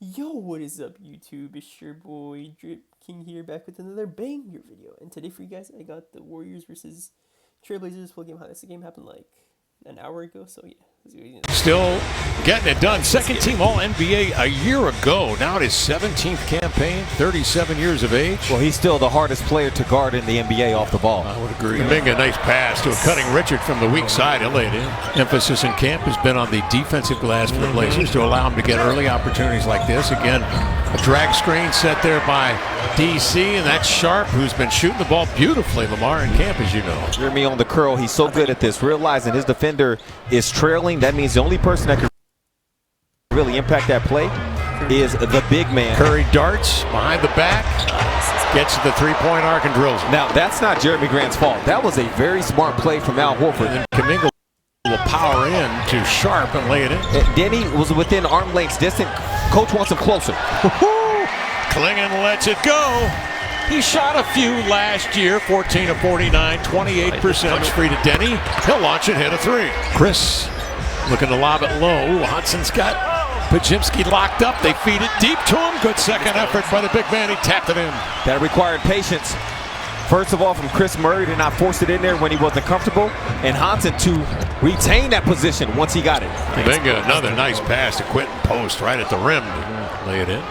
Yo, what is up, YouTube? It's your boy Drip King here, back with another banger video. And today for you guys, I got the Warriors versus Trailblazers full game highlights. The game happened like an hour ago, so yeah. Still getting it done. Second team All-NBA a year ago. Now it is 17th campaign, 37 years of age. Well, he's still the hardest player to guard in the NBA off the ball. I would agree. Kuminga, nice pass to a cutting Richard from the weak side. He'll lay it in. Emphasis in camp has been on the defensive glass for the Blazers to allow him to get early opportunities like this. Again, a drag screen set there by DC, and that's Sharp, who's been shooting the ball beautifully, Lamar, in camp, as you know. Jeremy on the curl. He's so good at this, realizing his defender is trailing. That means the only person that can really impact that play is the big man. Curry darts behind the back, gets to the three-point arc and drills. Now, that's not Jeremy Grant's fault. That was a very smart play from Al Horford. And Kuminga will power in to Sharp and lay it in. Denny was within arm lengths distant. Coach wants him closer. Clingan lets it go. He shot a few last year, 14 of 49, 28%. Free to Denny. He'll launch and hit a three. Chris looking to lob it low. Hudson's got Pajimski locked up. They feed it deep to him. Good second effort by the big man. He tapped it in. That required patience. First of all, from Chris Murray to not force it in there when he wasn't comfortable, and Hansen to retain that position once he got it. Kuminga, another nice pass to Quentin Post right at the rim. Lay it in.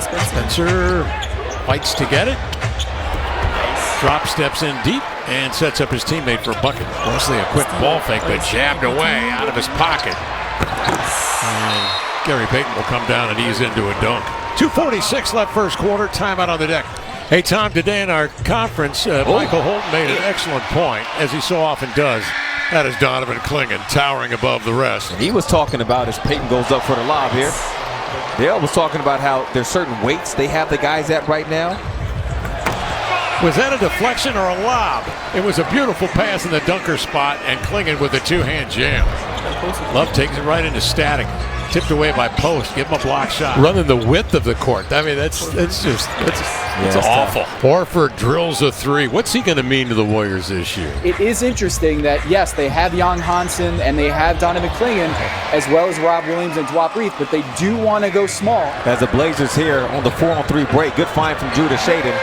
Spencer fights to get it. Drop steps in deep and sets up his teammate for a bucket. Mostly a quick ball fake, but jabbed away out of his pocket. And Gary Payton will come down and ease into a dunk. 2:46 left first quarter. Timeout on the deck. Hey, Tom, today in our conference, Michael Holton made an excellent point, as he so often does. That is Donovan Clingan towering above the rest. And he was talking about, as Payton goes up for the lob here, Dale was talking about how there's certain weights they have the guys at right now. Was that a deflection or a lob? It was a beautiful pass in the dunker spot, and Clingan with a two-hand jam. Love takes it right into static. Tipped away by Post. Give him a block shot. Running the width of the court. I mean, it's awful. Horford drills a three. What's he going to mean to the Warriors this year? It is interesting that, yes, they have Jan Hansen and they have Donovan Clingan, as well as Rob Williams and Dwap Reith, but they do want to go small. As the Blazers here on the 4-on-3 break, good find from Judah Shaden.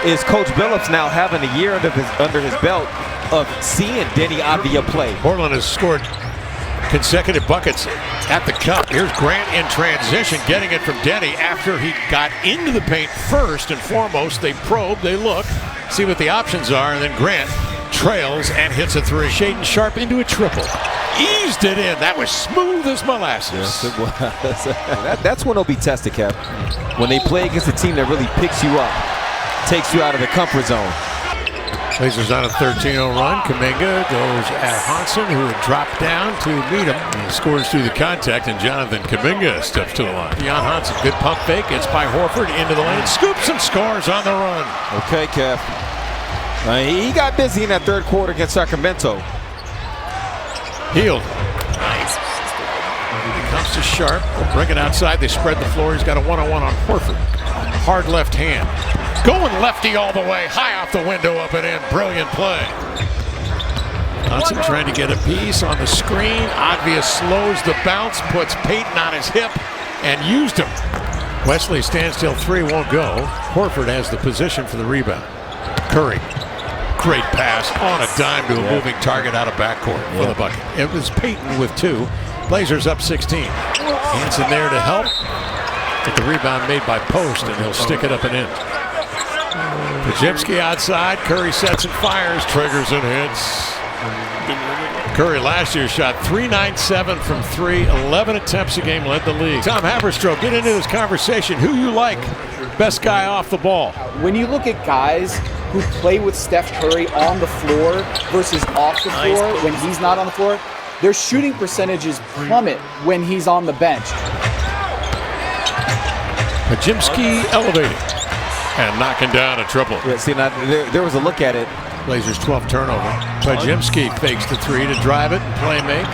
Is Coach Billups now having a year under his belt of seeing Denny Avdia play? Portland has scored consecutive buckets at the cup. Here's Grant in transition, getting it from Denny after he got into the paint first and foremost. They probe, they look, see what the options are, and then Grant trails and hits a three. Shaden Sharp into a triple. Eased it in. That was smooth as molasses. Yes, it was. That's when they'll be tested, Kev. When they play against a team that really picks you up, takes you out of the comfort zone. Blazers on a 13-0 run. Kuminga goes at Hansen, who had dropped down to meet him. He scores through the contact, and Jonathan Kuminga steps to the line. Jan Hansen, good pump fake. It's by Horford into the lane. Scoops and scores on the run. Okay, Kev. He got busy in that third quarter against Sacramento. Healed. Nice. He comes to Sharp. They'll bring it outside. They spread the floor. He's got a one-on-one on Horford. Hard left hand. Going lefty all the way, high off the window, up and in. Brilliant play. Johnson trying to get a piece on the screen. Obvious slows the bounce, puts Payton on his hip, and used him. Wesley standstill three, won't go. Horford has the position for the rebound. Curry, great pass on a dime to a moving target out of backcourt for the bucket. It was Payton with two. Blazers up 16. Hansen there to help. Get the rebound made by Post, and he'll stick it up and in. Pajimski outside. Curry sets and fires, triggers and hits. Curry last year shot .397 from three, 11 attempts a game, led the league. Tom Haberstroh, get into this conversation. Who you like? Best guy off the ball. When you look at guys who play with Steph Curry on the floor versus off the floor when he's not on the floor, their shooting percentages plummet when he's on the bench. Pajimski elevating and knocking down a triple. Yeah, see, now there was a look at it. Blazers 12 turnover. Pajimski fakes the three to drive it and play make.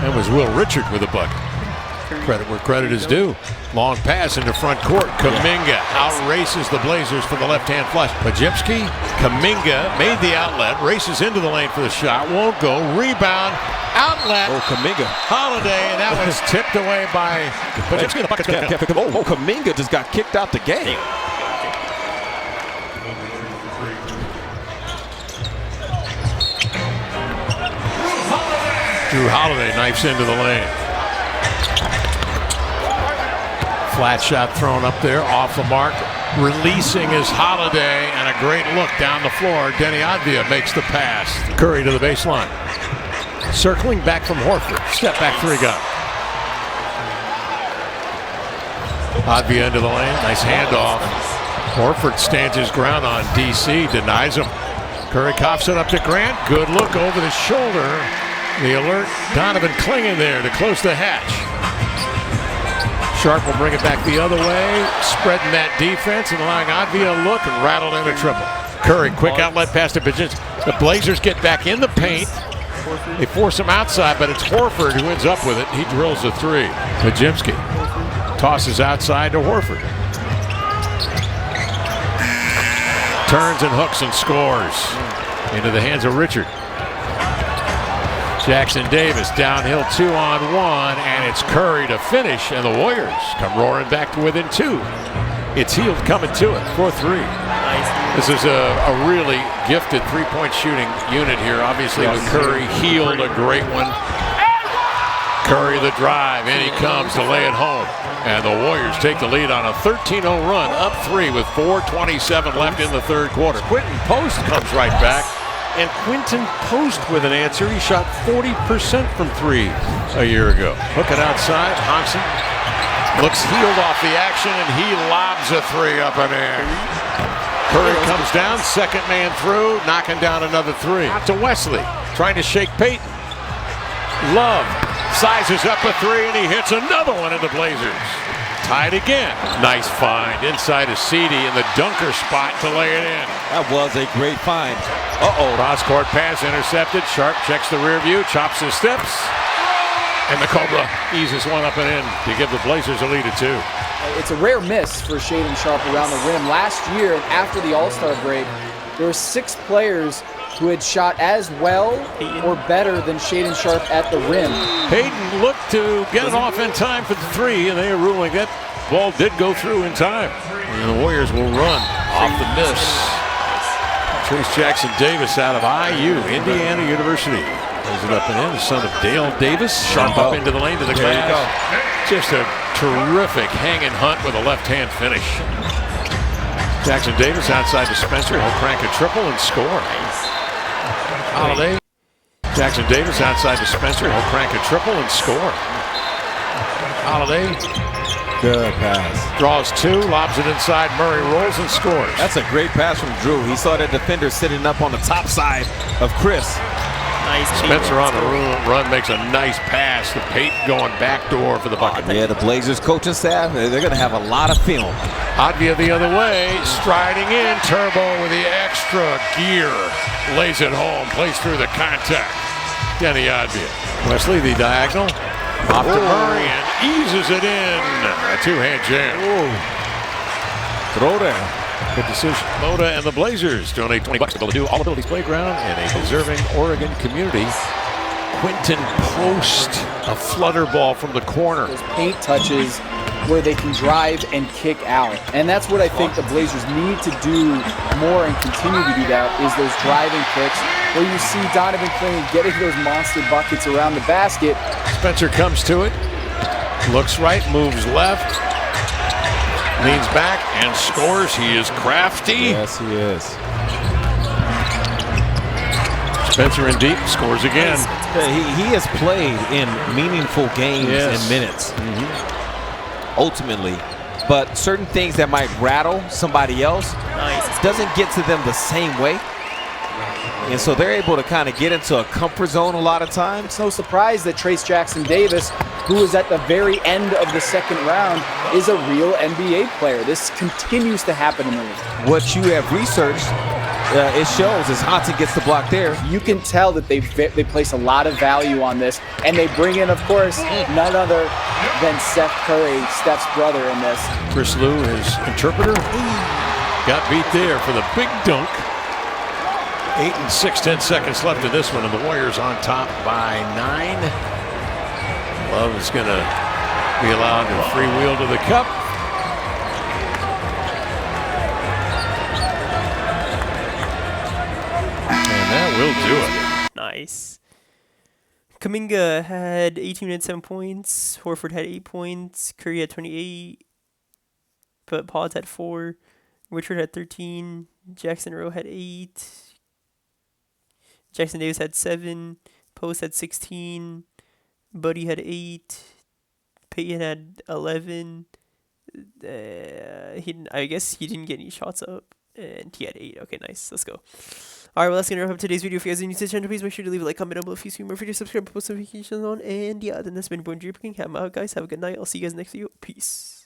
That was Will Richard with a bucket. Credit where credit is due. Long pass into front court. Kuminga outraces the Blazers for the left-hand flush. Pajipski, Kuminga made the outlet, races into the lane for the shot, won't go. Rebound, outlet. Oh, Kuminga. Holiday, and that was tipped away by Pajipski. The bucket's gonna count. Oh, Kuminga just got kicked out the game. Drew Holiday knifes into the lane. Flat shot thrown up there, off the mark. Releasing is Holiday, and a great look down the floor. Denny Advia makes the pass. Curry to the baseline. Circling back from Horford. Step back three gun. Advia into the lane. Nice handoff. Horford stands his ground on DC. Denies him. Curry coughs it up to Grant. Good look over the shoulder. The alert, Donovan clinging there to close the hatch. Sharp will bring it back the other way, spreading that defense and allowing Advia a look and rattled in a triple. Curry, quick outlet pass to Pajipski. The Blazers get back in the paint. They force him outside, but it's Horford who ends up with it. He drills the three. Pajipski tosses outside to Horford. Turns and hooks and scores. Into the hands of Richard. Jackson Davis downhill 2-on-1, and it's Curry to finish, and the Warriors come roaring back to within two. It's Hield coming to it, 4-3. This is a really gifted three-point shooting unit here, obviously with Curry. Hield, a great one. Curry the drive, in he comes to lay it home. And the Warriors take the lead on a 13-0 run, up 3 with 4:27 left in the third quarter. Quentin Post comes right back. And Quentin Post with an answer. He shot 40% from three a year ago. Hook it outside. Honson looks Hield off the action, and he lobs a three up and in. Curry comes down, second man through, knocking down another three. Out to Wesley, trying to shake Payton. Love sizes up a three, and he hits another one in the Blazers. Tied again. Nice find inside of Ceedy in the dunker spot to lay it in. That was a great find. Cross-court pass intercepted. Sharp checks the rear view, chops his steps. And the Cobra eases one up and in to give the Blazers a lead of 2. It's a rare miss for Shaedon Sharpe around the rim. Last year, after the All-Star break, there were 6 players who had shot as well or better than Shaedon Sharpe at the rim. Payton looked to get it off in time for the three, and they are ruling that ball did go through in time. And the Warriors will run off the miss. Trace Jackson Davis out of IU, Indiana University. Plays it up and in, the son of Dale Davis. Sharp up into the lane to the glass. Just a terrific hanging hunt with a left-hand finish. Jackson Davis outside to Spencer. He'll crank a triple and score. Holiday. Jackson Davis outside to Spencer. He'll crank a triple and score. Holiday. Good pass. Draws 2, lobs it inside. Murray rolls and scores. That's a great pass from Drew. He saw that defender sitting up on the top side of Chris. Nice. Spencer on the run makes a nice pass to Payton going backdoor for the bucket. Yeah, the Blazers coaching staff, they're going to have a lot of film. Advia the other way, striding in, Turbo with the extra gear. Lays it home, plays through the contact. Denny Advia. Wesley, the diagonal. Off to Murray and eases it in. A two-hand jam. Throw down. Good decision. Moda and the Blazers donate $20 to do All Abilities Playground and a deserving Oregon community. Quentin Post, a flutter ball from the corner. Those paint touches where they can drive and kick out. And that's what I think the Blazers need to do more and continue to do that, is those driving kicks where you see Donovan Clingan getting those monster buckets around the basket. Spencer comes to it, looks right, moves left, leans back and scores. He is crafty. Yes, he is. Spencer in deep, scores again. He has played in meaningful games Yes. and minutes, ultimately. But certain things that might rattle somebody else doesn't get to them the same way. And so they're able to kind of get into a comfort zone a lot of times. It's no surprise that Trace Jackson Davis, who is at the very end of the second round, is a real NBA player. This continues to happen in the league. What you have researched it shows as Hansen gets the block there. You can tell that they place a lot of value on this, and they bring in, of course, none other than Seth Curry, Steph's brother, in this. Chris Lou, his interpreter, got beat there for the big dunk. 8 and 6/10 seconds left in this one, and the Warriors on top by 9. Love is going to be allowed to freewheel to the cup. And that will do it. Nice. Kuminga had 18 and 7 points. Horford had 8 points. Curry had 28. But Pause had 4. Richard had 13. Jackson Rowe had 8. Jackson Davis had 7. Post had 16. Buddy had 8. Peyton had 11. I guess he didn't get any shots up. And he had 8. Okay, nice. Let's go. Alright, well, that's going to wrap up today's video. If you guys are new to the channel, please make sure to leave a like, comment down below if you see more videos, subscribe, post notifications on. And yeah, then that's been Born Dream King. I'm out, guys. Have a good night. I'll see you guys next video. Peace.